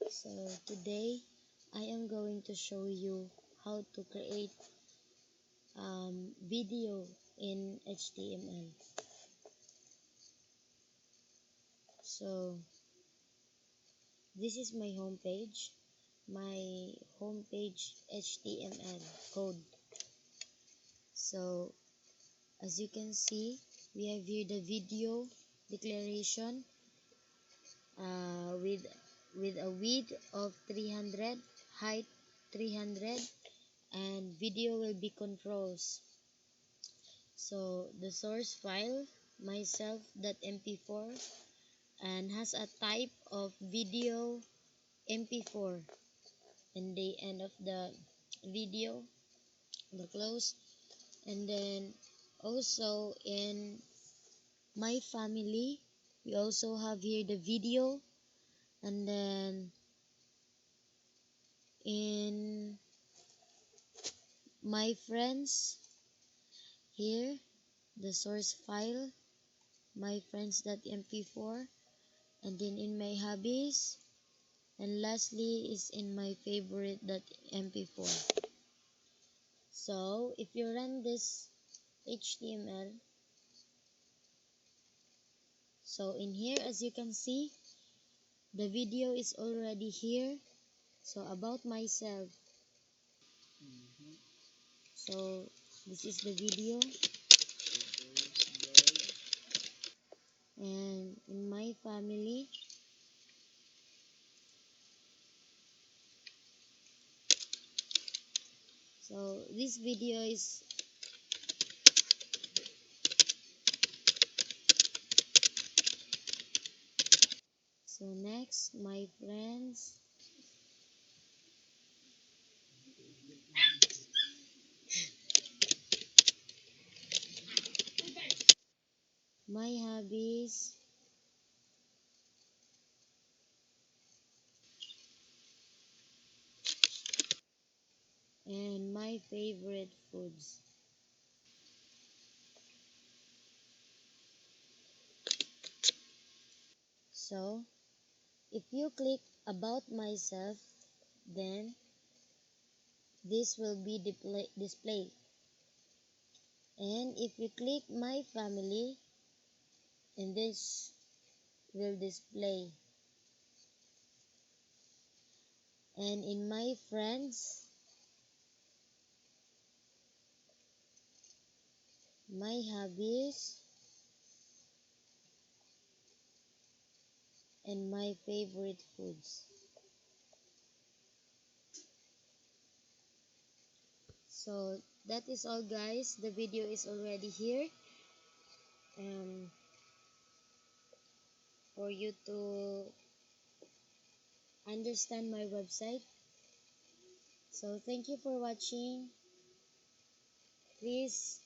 So today I am going to show you how to create video in HTML. So this is my homepage. My homepage HTML code. So as you can see, we have here the video declaration with a width of 300, height 300, and video will be controls. So the source file myself.mp4 and has a type of video mp4, and the end of the video, the close. And then also in my family we also have here the video, and then in my friends here the source file my friends.mp4, and then in my hobbies, and lastly is in my favorite.mp4. So if you run this HTML, so in here as you can see the video is already here. So about myself, so this is the video, and in my family, so this video is so next my friends, my hobbies, and my favorite foods. So if you click about myself, then this will be displayed, and if you click my family, and this will display, and in my friends, my hobbies, and my favorite foods. So that is all, guys. The video is already here, for you to understand my website. So thank you for watching. Please